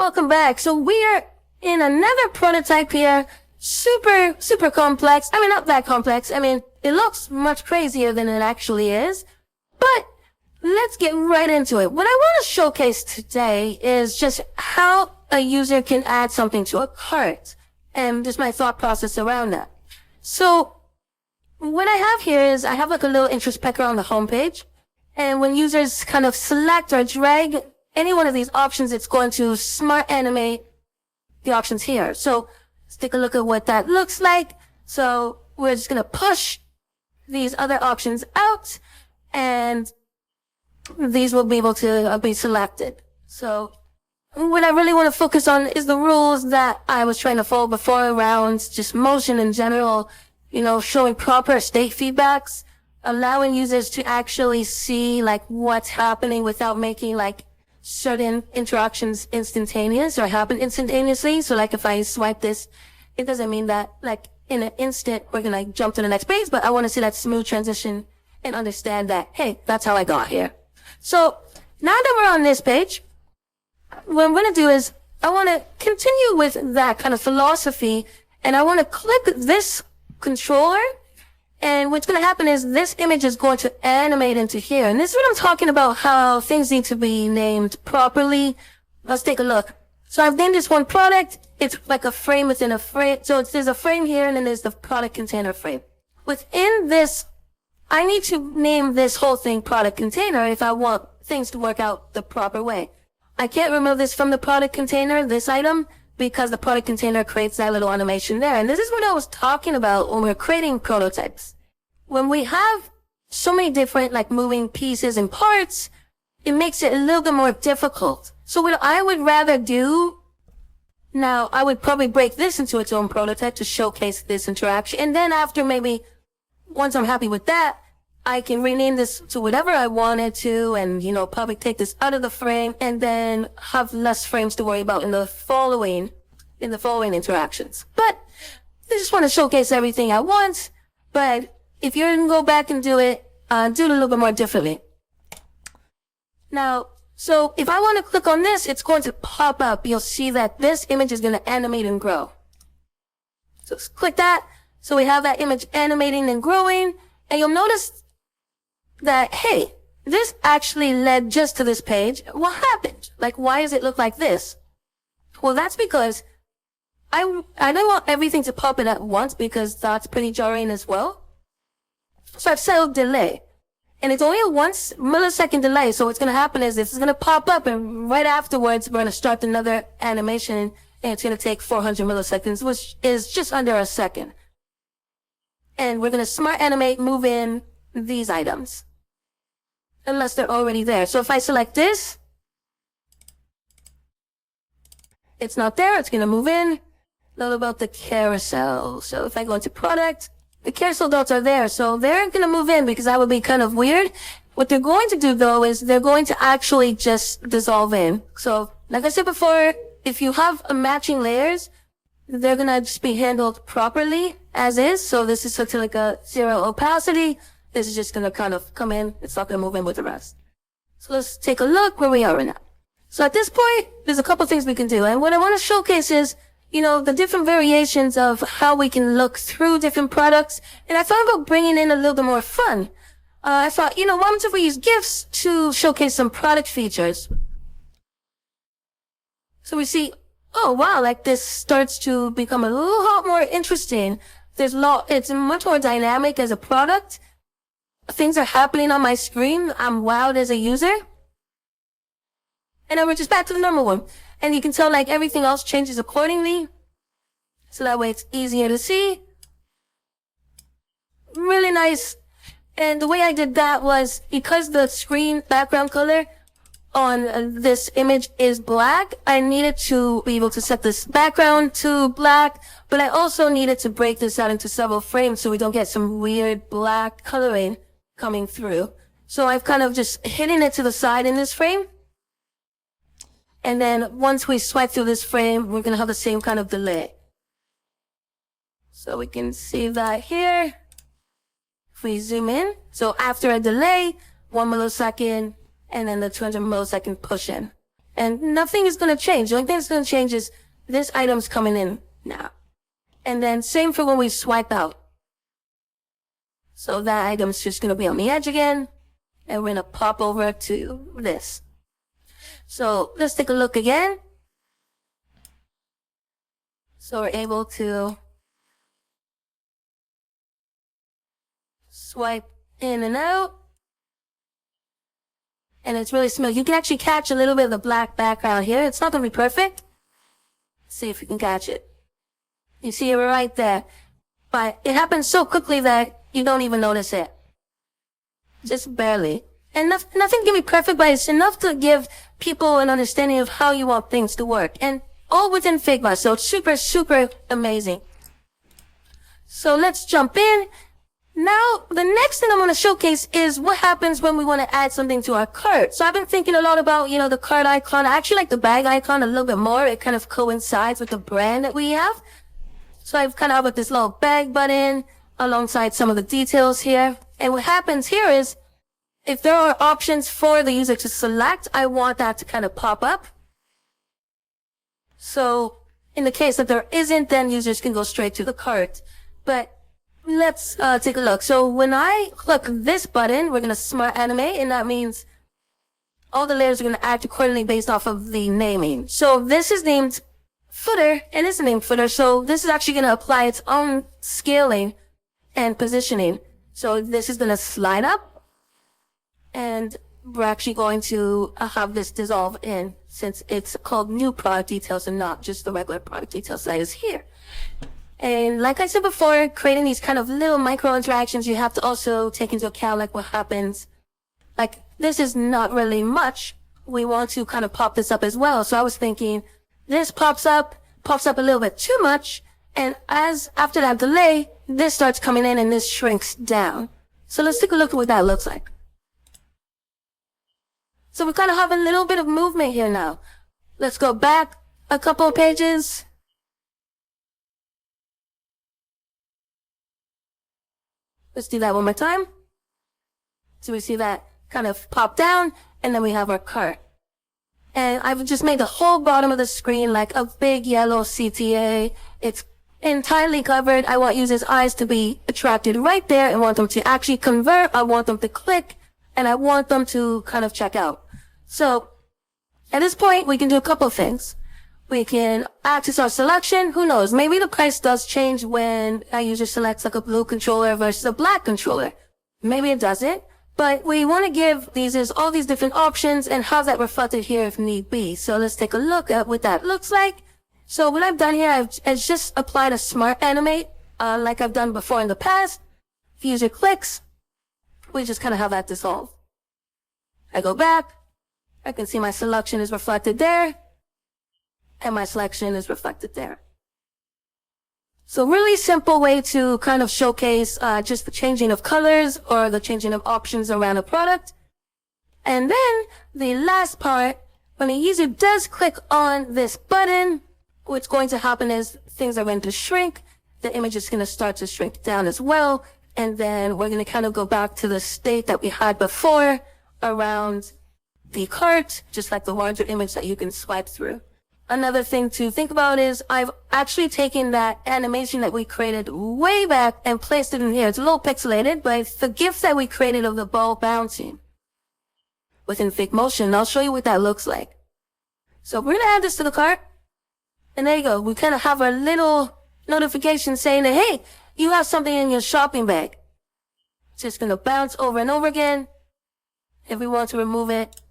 Welcome back. So we are in another prototype here. Super complex. I mean, not that complex. I mean, it looks much crazier than it actually is. But let's get right into it. What I want to showcase today is just how a user can add something to a cart. And just my thought process around that. So what I have here is I have like a little introspector on the homepage. And when users kind of select or drag any one of these options, it's going to smart animate the options here. So let's take a look at what that looks like. So we're just going to push these other options out and these will be able to be selected. So what I really want to focus on is the rules that I was trying to follow before around just motion in general, showing proper state feedbacks, allowing users to actually see like what's happening without making like certain interactions instantaneous or happen instantaneously. So like if I swipe this, it doesn't mean that like in an instant we're going to jump to the next page, but I want to see that smooth transition and understand that, hey, that's how I got here. So now that we're on this page, what I'm going to do is I want to continue with that kind of philosophy and I want to click this controller. And what's going to happen is this image is going to animate into here. And this is what I'm talking about, how things need to be named properly. Let's take a look. So I've named this one product. It's like a frame within a frame. So there's a frame here and then there's the product container frame. Within this, I need to name this whole thing product container if I want things to work out the proper way. I can't remove this from the product container, this item, because the product container creates that little animation there. And this is what I was talking about when we're creating prototypes. When we have so many different like moving pieces and parts, it makes it a little bit more difficult. So what I would rather do now, I would probably break this into its own prototype to showcase this interaction. And then after maybe, once I'm happy with that, I can rename this to whatever I wanted to and, probably take this out of the frame and then have less frames to worry about in the following interactions. But I just want to showcase everything at once. But if you're going to go back and do it a little bit more differently. Now, so if I want to click on this, it's going to pop up. You'll see that this image is going to animate and grow. So let's click that. So we have that image animating and growing. And you'll notice that, hey, this actually led just to this page. What happened? Like, why does it look like this? Well, that's because I don't want everything to pop in at once because that's pretty jarring as well. So I've set delay. And it's only a 1 millisecond delay. So what's going to happen is this is going to pop up and right afterwards we're going to start another animation and it's going to take 400 milliseconds, which is just under a second. And we're going to smart animate, move in these items. Unless they're already there. So if I select this, it's not there. It's going to move in. A little about the carousel. So if I go into product, the carousel dots are there. So they're going to move in because that would be kind of weird. What they're going to do though is they're going to actually just dissolve in. So like I said before, if you have matching layers, they're going to just be handled properly as is. So this is such like a 0 opacity. This is just going to kind of come in. It's not going to move in with the rest. So let's take a look where we are right now. So at this point, there's a couple things we can do. And what I want to showcase is, the different variations of how we can look through different products. And I thought about bringing in a little bit more fun. I thought, what if we use GIFs to showcase some product features? So we see, oh wow, like this starts to become a lot more interesting. It's much more dynamic as a product. Things are happening on my screen. I'm wowed as a user. And then we're just back to the normal one. And you can tell like everything else changes accordingly. So that way it's easier to see. Really nice. And the way I did that was because the screen background color on this image is black, I needed to be able to set this background to black, but I also needed to break this out into several frames so we don't get some weird black coloring coming through. So I've kind of just hidden it to the side in this frame. And then once we swipe through this frame, we're going to have the same kind of delay. So we can see that here. If we zoom in, so after a delay, 1 millisecond, and then the 200 millisecond push in. And nothing is going to change. The only thing that's going to change is this item's coming in now. And then same for when we swipe out. So that item's just going to be on the edge again. And we're going to pop over to this. So let's take a look again. So we're able to swipe in and out. And it's really smooth. You can actually catch a little bit of the black background here. It's not going to be perfect. Let's see if you can catch it. You see it right there. But it happens so quickly that you don't even notice it. Just barely. And nothing can be perfect, but it's enough to give people an understanding of how you want things to work. And all within Figma. So it's super, super amazing. So let's jump in. Now, the next thing I'm going to showcase is what happens when we want to add something to our cart. So I've been thinking a lot about, the cart icon. I actually like the bag icon a little bit more. It kind of coincides with the brand that we have. So I've kind of put this little bag button alongside some of the details here. And what happens here is if there are options for the user to select, I want that to kind of pop up. So in the case that there isn't, then users can go straight to the cart. But let's take a look. So when I click this button, we're going to smart animate, and that means all the layers are going to act accordingly based off of the naming. So this is named footer, and this is named footer. So this is actually going to apply its own scaling and positioning. So this is going to slide up, and we're actually going to have this dissolve in, since it's called new product details and not just the regular product details that is here. And like I said before, creating these kind of little micro interactions, you have to also take into account like what happens. Like this is not really much. We want to kind of pop this up as well. So I was thinking this pops up a little bit too much. And after that delay, this starts coming in and this shrinks down. So let's take a look at what that looks like. So we kind of have a little bit of movement here now. Let's go back a couple of pages. Let's do that one more time. So we see that kind of pop down, and then we have our cart. And I've just made the whole bottom of the screen like a big yellow CTA. It's entirely covered. I want users' eyes to be attracted right there. I want them to actually convert. I want them to click, and I want them to kind of check out. So at this point, we can do a couple of things. We can access our selection. Who knows? Maybe the price does change when a user selects like a blue controller versus a black controller. Maybe it doesn't. But we want to give users all these different options and have that reflected here if need be. So let's take a look at what that looks like. So what I've done here, I've just applied a smart animate, like I've done before in the past. If user clicks, we just kind of have that dissolve. I go back. I can see my selection is reflected there. And my selection is reflected there. So really simple way to kind of showcase just the changing of colors or the changing of options around a product. And then the last part, when a user does click on this button, what's going to happen is things are going to shrink. The image is going to start to shrink down as well. And then we're going to kind of go back to the state that we had before around the cart, just like the larger image that you can swipe through. Another thing to think about is I've actually taken that animation that we created way back and placed it in here. It's a little pixelated, but it's the GIF that we created of the ball bouncing within Figmotion. I'll show you what that looks like. So we're going to add this to the cart. And there you go. We kind of have our little notification saying that, hey, you have something in your shopping bag. It's just going to bounce over and over again. If we want to remove it,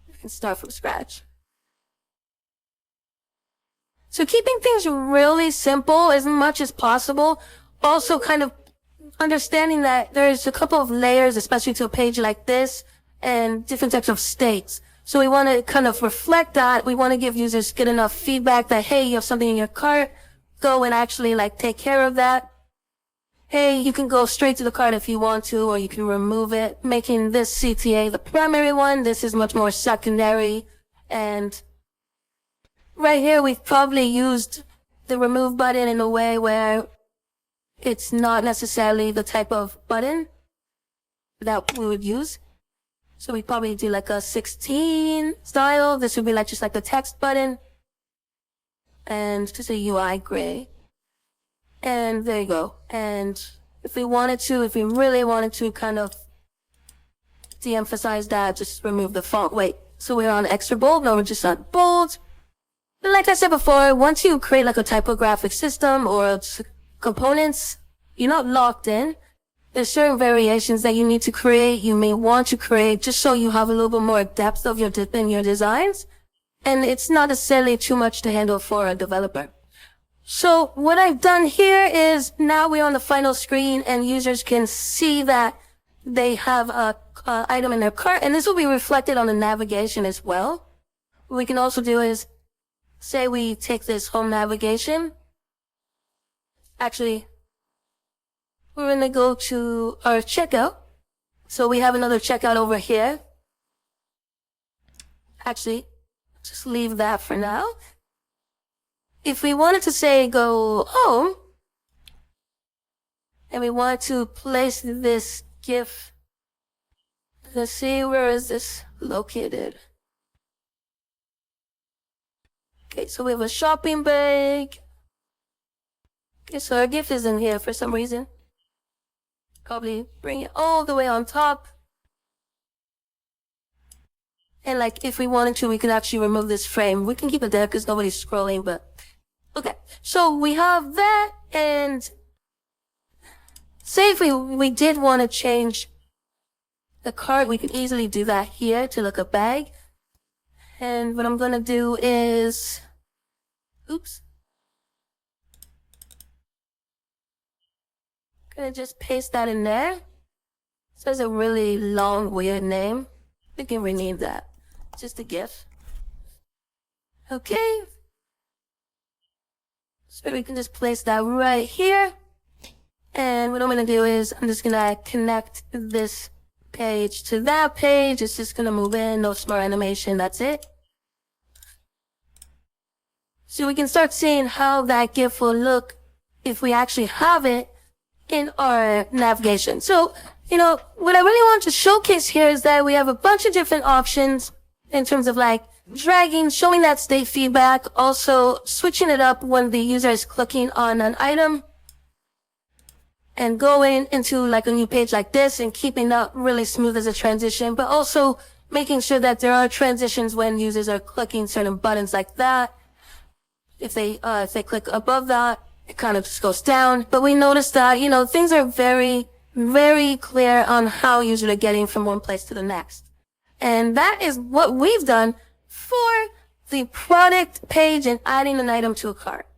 we can start from scratch. So keeping things really simple as much as possible. Also kind of understanding that there's a couple of layers, especially to a page like this, and different types of states. So we want to kind of reflect that. We want to give users good enough feedback that, hey, you have something in your cart. Go and actually take care of that. Hey, you can go straight to the cart if you want to, or you can remove it, making this CTA the primary one. This is much more secondary. And right here, we've probably used the remove button in a way where it's not necessarily the type of button that we would use. So we probably do like a 16 style. This would be like just like the text button. And just a UI gray. And there you go. And if we really wanted to kind of de-emphasize that, just remove the font. Wait, so we're on extra bold? No, we're just on bold. But like I said before, once you create like a typographic system or components, you're not locked in. There's certain variations that you need to create, you may want to create, just so you have a little bit more depth of in your designs. And it's not necessarily too much to handle for a developer. So what I've done here is now we're on the final screen and users can see that they have a item in their cart, and this will be reflected on the navigation as well. What we can also do is, say we take this home navigation. Actually, we're going to go to our checkout. So we have another checkout over here. Actually, just leave that for now. If we wanted to say go home, and we want to place this GIF, let's see, where is this located? Okay, so we have a shopping bag. Okay, so our GIF is in here for some reason. Probably bring it all the way on top. And like, if we wanted to, we could actually remove this frame. We can keep it there because nobody's scrolling, but okay. So we have that, and say if we did want to change the cart, we could easily do that here to look a bag. And what I'm going to do is, oops. Gonna just paste that in there. It says a really long, weird name. We can rename that. Just a GIF. Okay. So we can just place that right here. And what I'm gonna do is I'm just gonna connect this page to that page. It's just gonna move in, no smart animation, that's it. So we can start seeing how that GIF will look if we actually have it in our navigation. So, what I really want to showcase here is that we have a bunch of different options in terms of like dragging, showing that state feedback, also switching it up when the user is clicking on an item and going into like a new page like this and keeping that really smooth as a transition, but also making sure that there are transitions when users are clicking certain buttons like that. If they click above that, it kind of just goes down. But we noticed that, things are very, very clear on how users are getting from one place to the next. And that is what we've done for the product page and adding an item to a cart.